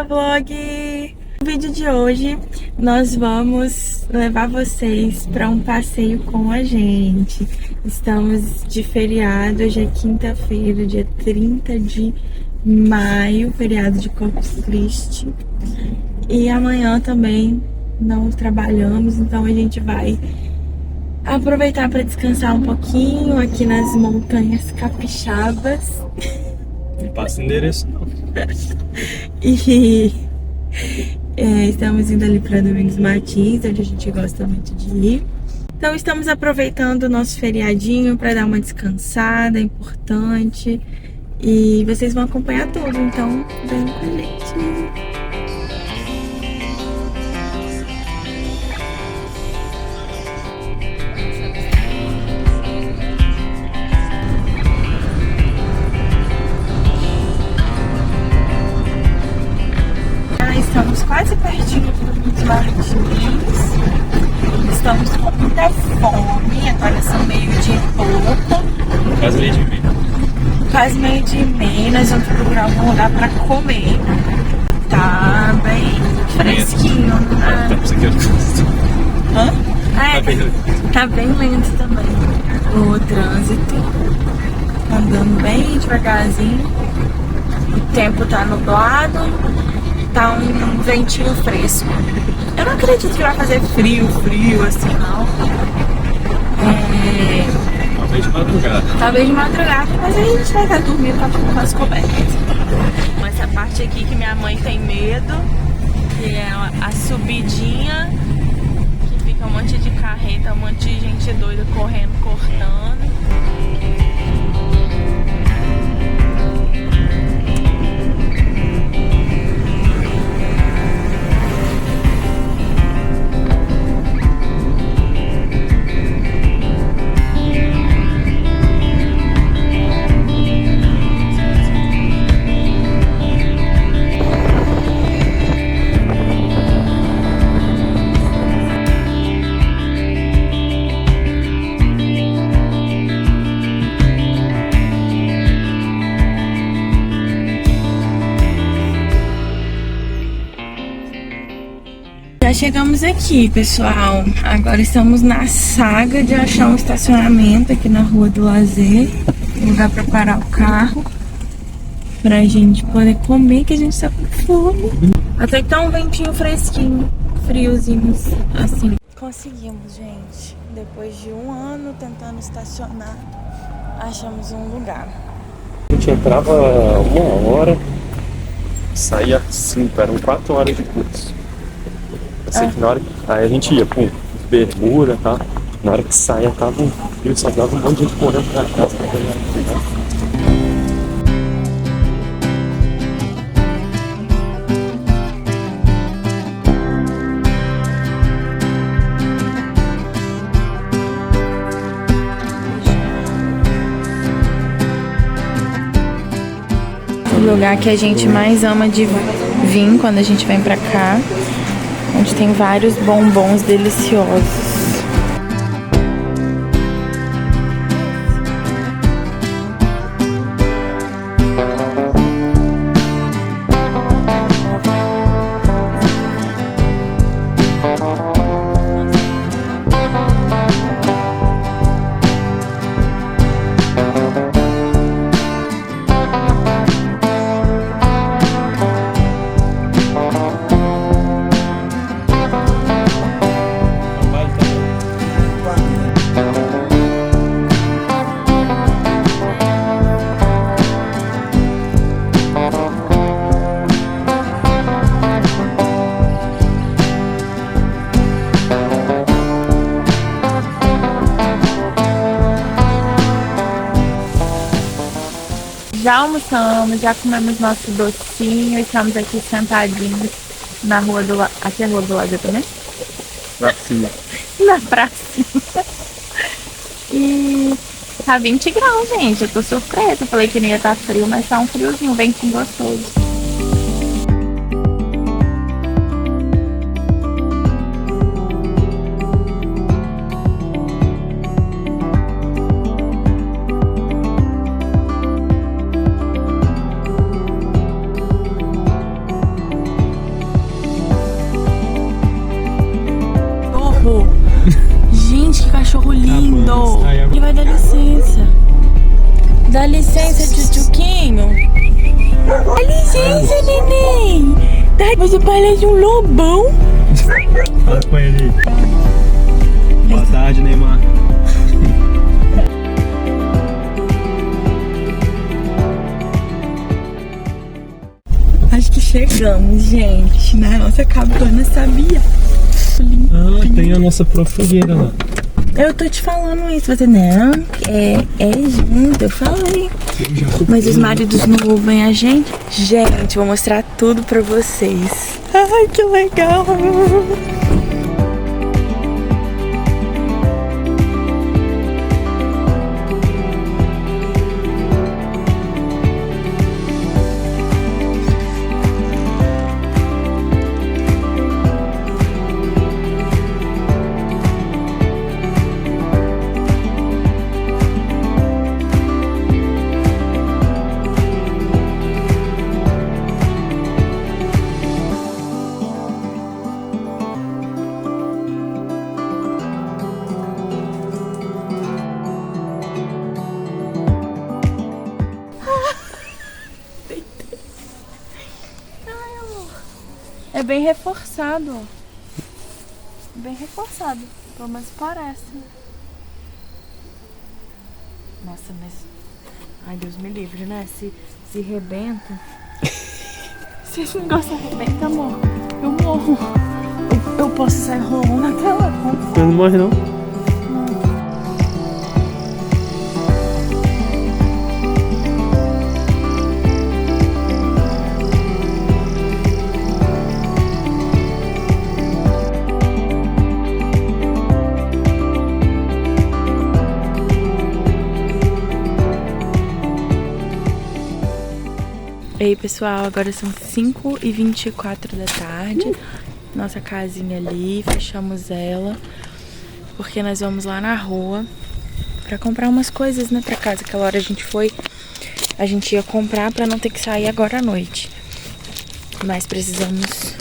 Olá, vlog! No vídeo de hoje nós vamos levar vocês para um passeio com a gente. Estamos de feriado, hoje é quinta-feira, dia 30 de maio, feriado de Corpus Christi. E amanhã também não trabalhamos, então a gente vai aproveitar para descansar um pouquinho aqui nas montanhas capixabas. Não passa endereço não. E estamos indo ali para Domingos Martins, onde a gente gosta muito de ir. Então estamos aproveitando o nosso feriadinho para dar uma descansada, é importante. E vocês vão acompanhar tudo, então vem com a gente. Estamos quase pertinho do Domingos Martins. Estamos com muita fome. Agora são meio-dia e pouco. Quase meio-dia e meia. Quase meio-dia e meia. Nós vamos procurar algum lugar pra comer. Tá bem fresquinho. Tá bem lento também. O trânsito andando bem devagarzinho. O tempo tá nublado. Tá um ventinho fresco. Eu não acredito que vai fazer frio assim, não. Talvez de madrugada. Talvez de madrugada, mas a gente vai estar dormindo com as cobertas. Essa parte aqui que minha mãe tem medo, que é a subidinha, que fica um monte de carreta, um monte de gente doida correndo, cortando. Já chegamos aqui, pessoal. Agora estamos na saga de achar um estacionamento aqui na Rua do Lazer. Lugar para parar o carro pra gente poder comer, que a gente tá com fome. Até que tá um ventinho fresquinho, friozinho assim. Conseguimos, gente. Depois de um ano tentando estacionar, achamos um lugar. A gente entrava 1 hora, saía às 5, eram 4 horas de curso. Que na hora que... Aí a gente ia, bermuda, tá? Na hora que saia, tava um frio, só dava um monte de gente correndo pra casa. O lugar que a gente mais ama de vir quando a gente vem pra cá, onde tem vários bombons deliciosos. Já almoçamos, já comemos nosso docinho e estamos aqui sentadinhos na Rua do Lazer. Aqui é a Rua do Lazer também? Pracinha. Na pracinha. E tá 20 graus, gente. Eu tô surpresa. Eu falei que não ia estar frio, mas tá um friozinho, bem gostoso. dá licença. Dá licença, tchutchuquinho. Dá licença, neném. Você parece um lobão. Fala com ele. Boa tarde, Neymar. Acho que chegamos, gente, na nossa cabana, sabia? Ah, tem a nossa própria fogueira lá. Eu tô te falando isso, você não, é junto, eu falei. Mas os maridos não ouvem a gente. Gente, vou mostrar tudo pra vocês. Ai, que legal! É bem reforçado, ó. Bem reforçado, pelo menos parece. Nossa, mas... Ai, Deus me livre, né? Se rebenta... Se esse negócio arrebenta, amor, eu morro. Eu posso sair rolando até lá. Você não morre, não? Ei, pessoal, agora são 5h24 da tarde. Nossa casinha ali, fechamos ela, porque nós vamos lá na rua pra comprar umas coisas, né, pra casa. Aquela hora a gente ia comprar pra não ter que sair agora à noite. Mas precisamos...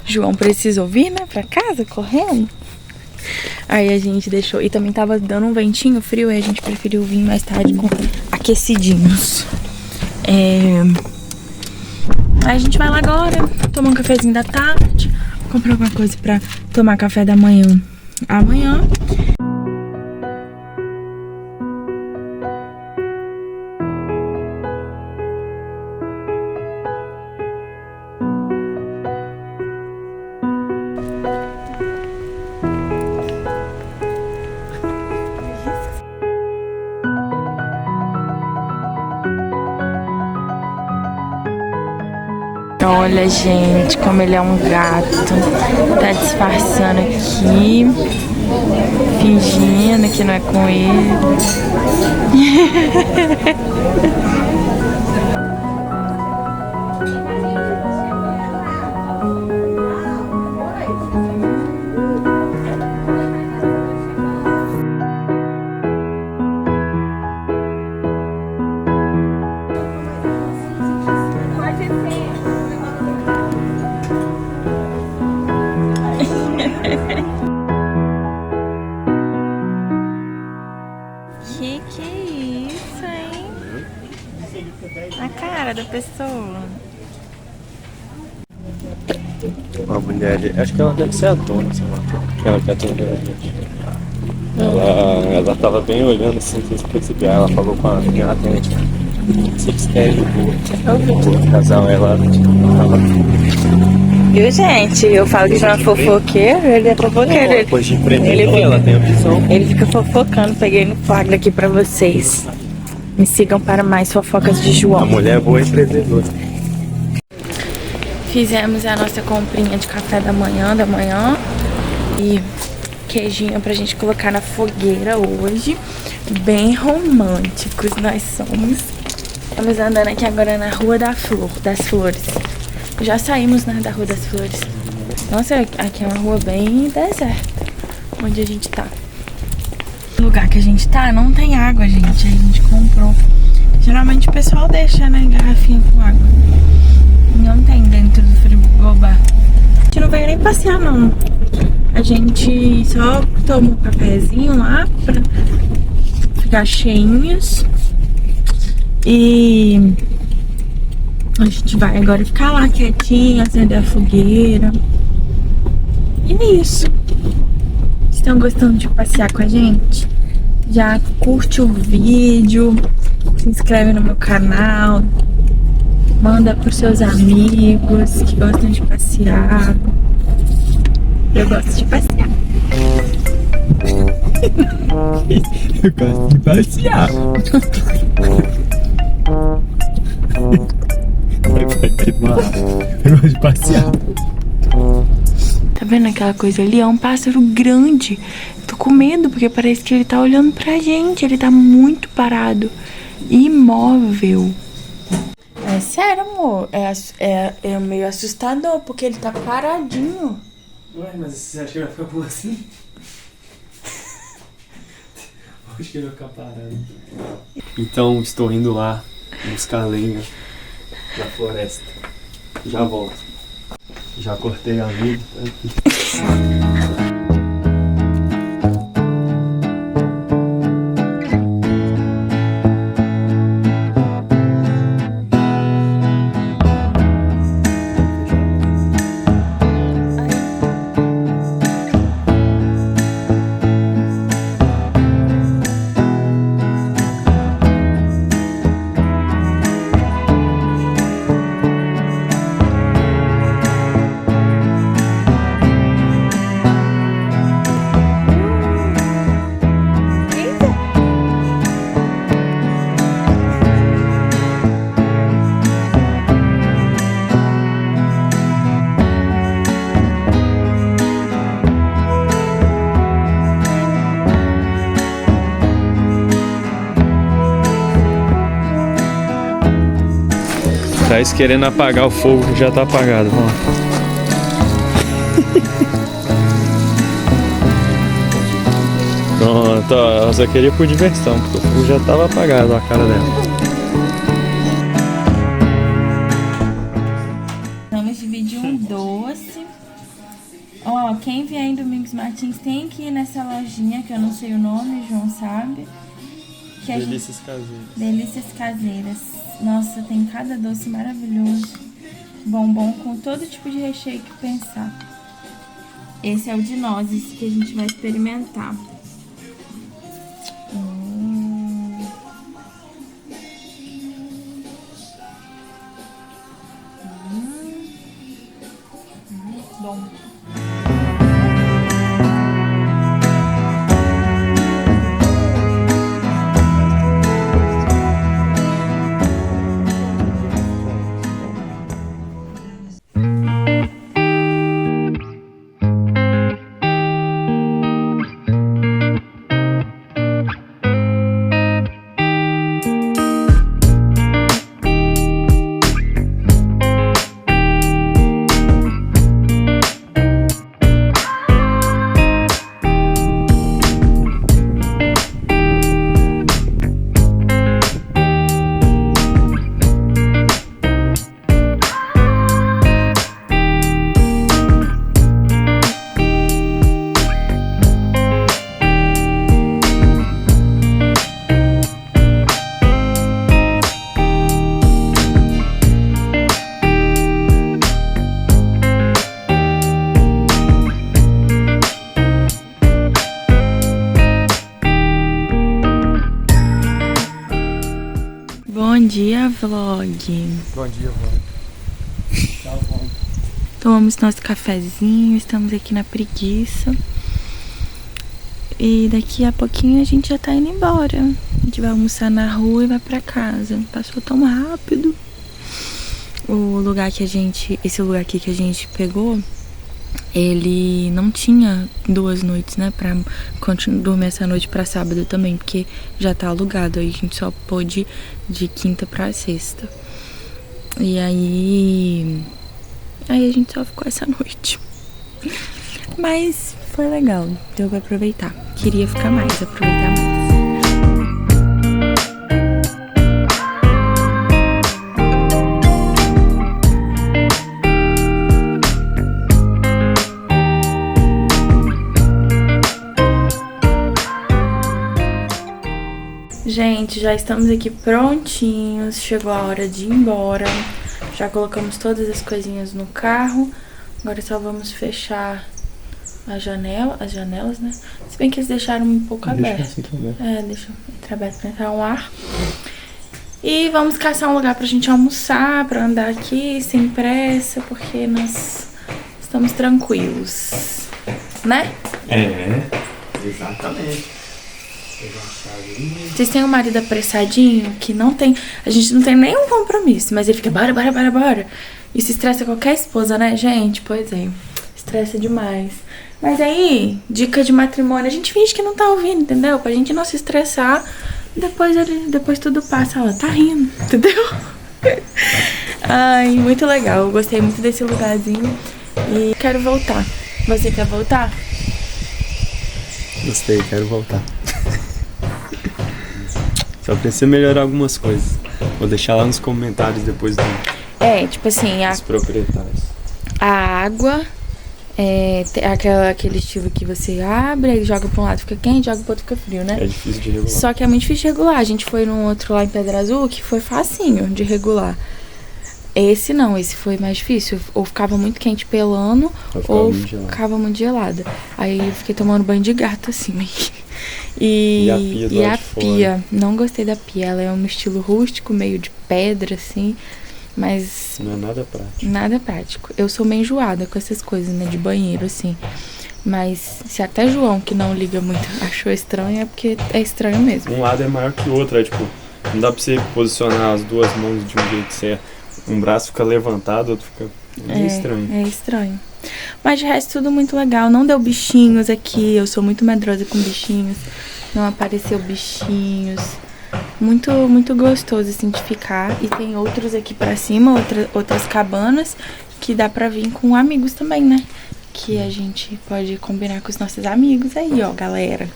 João precisou vir, né, pra casa, correndo. Aí a gente deixou... E também tava dando um ventinho frio, e a gente preferiu vir mais tarde com aquecidinhos. Aí a gente vai lá agora, tomar um cafezinho da tarde, comprar alguma coisa pra tomar café da manhã amanhã. Olha, gente, como ele é um gato. Tá disfarçando aqui, fingindo que não é com ele. Que é isso, hein? A cara da pessoa. Uma mulher ali, acho que ela deve ser a dona, sei lá. Ela que atendeu a gente. Ela tava bem olhando assim, sem se perceber. Ela falou com a minha atendente. Vocês querem o casal, ela tava. Viu, gente? Eu falo que já é fofoqueiro, ele é fofoqueiro. Depois de empreender, ela tem a visão. Ele fica fofocando, peguei no flagra aqui pra vocês. Me sigam para mais fofocas de A João. mulher é boa empreendedora. Fizemos a nossa comprinha de café da manhã e queijinho pra gente colocar na fogueira hoje. Bem românticos nós somos. Estamos andando aqui agora na Rua das Flores. Já saímos, né, da Rua das Flores. Nossa, aqui é uma rua bem deserta, onde a gente tá. No lugar que a gente tá não tem água, gente. Aí a gente comprou. Geralmente o pessoal deixa, né, garrafinha com água. Não tem dentro do frigobar. A gente não veio nem passear, não. A gente só tomou um cafezinho lá já cheinhos. E a gente vai agora ficar lá quietinho, acender a fogueira. E é isso. Estão gostando de passear com a gente? Já curte o vídeo, se inscreve no meu canal, manda pros seus amigos que gostam de passear. Eu gosto de passear. Eu gosto de passear. Eu gosto de passear. Tá vendo aquela coisa ali? É um pássaro grande. Tô com medo porque parece que ele tá olhando pra gente. Ele tá muito parado, imóvel. É sério, amor. É meio assustador porque ele tá paradinho. Ué, mas você acha que vai ficar como assim? Acho que ele vai ficar parado. Então estou indo lá buscar lenha na floresta. Já volto. Já cortei a lenha. Thaís querendo apagar o fogo que já tá apagado, vamos. Pronto, ó, ela só queria por diversão, porque o fogo já tava apagado, ó, a cara dela. Vamos dividir um doce. Ó, quem vier em Domingos Martins tem que ir nessa lojinha, que eu não sei o nome, João sabe. Que Delícias caseiras. Delícias caseiras. Nossa, tem cada doce maravilhoso. Bombom com todo tipo de recheio que pensar. Esse é o de nozes que a gente vai experimentar. Bom. Bom dia, vlog. Bom dia, vlog. Tá bom. Tomamos nosso cafezinho, estamos aqui na preguiça. E daqui a pouquinho a gente já tá indo embora. A gente vai almoçar na rua e vai pra casa. Passou tão rápido. O lugar que esse lugar aqui que a gente pegou, ele não tinha 2 noites, né, pra dormir essa noite pra sábado também, porque já tá alugado, aí a gente só pôde de quinta pra sexta. E aí a gente só ficou essa noite. Mas foi legal, deu pra aproveitar. Queria ficar mais, aproveitar mais. já estamos aqui prontinhos. Chegou a hora de ir embora. Já colocamos todas as coisinhas no carro. Agora só vamos fechar as janelas, né? Se bem que eles deixaram um pouco aberto. Deixa entrar aberto pra entrar um ar. E vamos caçar um lugar pra gente almoçar, pra andar aqui sem pressa, porque nós estamos tranquilos, né? Exatamente. Vocês têm um marido apressadinho que não tem... A gente não tem nenhum compromisso, mas ele fica bora. Isso estressa qualquer esposa, né, gente? Pois é, estressa demais. Mas aí, dica de matrimônio, a gente finge que não tá ouvindo, entendeu? Pra gente não se estressar. Depois tudo passa, ela tá rindo, entendeu? Ai, muito legal. Eu gostei muito desse lugarzinho e quero voltar. Você quer voltar? Gostei, quero voltar. Só precisa melhorar algumas coisas. Vou deixar lá nos comentários depois do... Tipo assim, dos proprietários. A água aquele estilo que você abre, aí joga pra um lado fica quente, joga pro outro fica frio, né? É difícil de regular. Só que é muito difícil de regular. A gente foi num outro lá em Pedra Azul que foi facinho de regular. Esse não, esse foi mais difícil. Ou ficava muito quente pelando, ou ficava muito gelada. Aí eu fiquei tomando banho de gato assim. E a pia, não gostei da pia. Ela é um estilo rústico, meio de pedra assim. Mas não é nada prático. Nada prático. Eu sou meio enjoada com essas coisas, né? De banheiro, assim. Mas se até João, que não liga muito, achou estranho, é porque é estranho mesmo. Um lado é maior que o outro, é tipo, não dá pra você posicionar as duas mãos de um jeito certo. Um braço fica levantado, o outro fica meio estranho. É estranho. Mas de resto, tudo muito legal. Não deu bichinhos aqui. Eu sou muito medrosa com bichinhos. Não apareceu bichinhos. Muito, muito gostoso assim de ficar. E tem outros aqui pra cima, outras cabanas, que dá pra vir com amigos também, né? Que a gente pode combinar com os nossos amigos aí, ó, galera.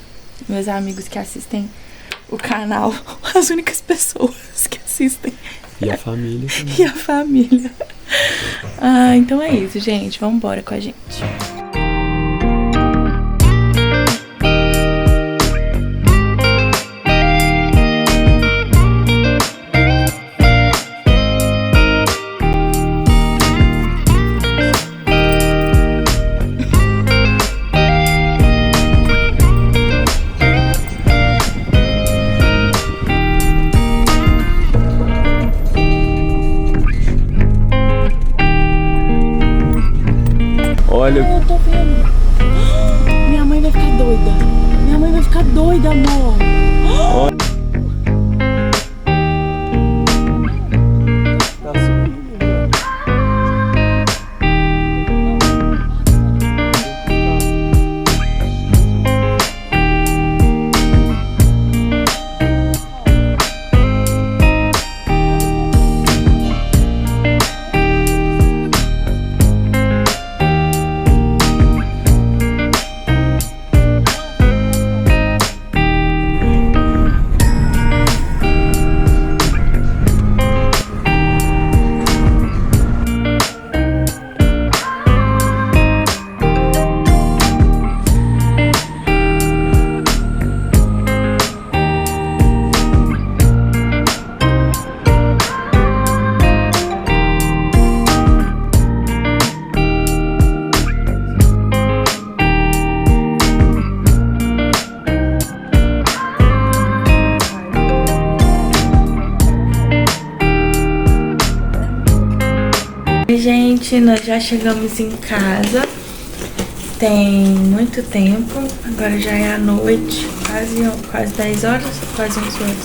Meus amigos que assistem o canal. As únicas pessoas que assistem. E a família também. E a família. Então é isso, gente. Vamos embora com a gente. Olha, eu tô vendo. Minha mãe vai ficar doida. Minha mãe vai ficar doida, amor. Olha. Gente, nós já chegamos em casa. Tem muito tempo. Agora já é a noite, quase 10 horas, quase 11 horas.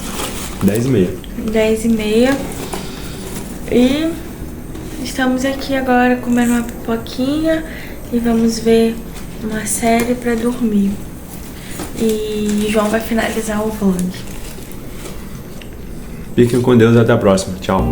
10h30. 10h30. E estamos aqui agora comendo uma pipoquinha e vamos ver uma série pra dormir. E João vai finalizar o vlog. Fiquem com Deus, até a próxima. Tchau.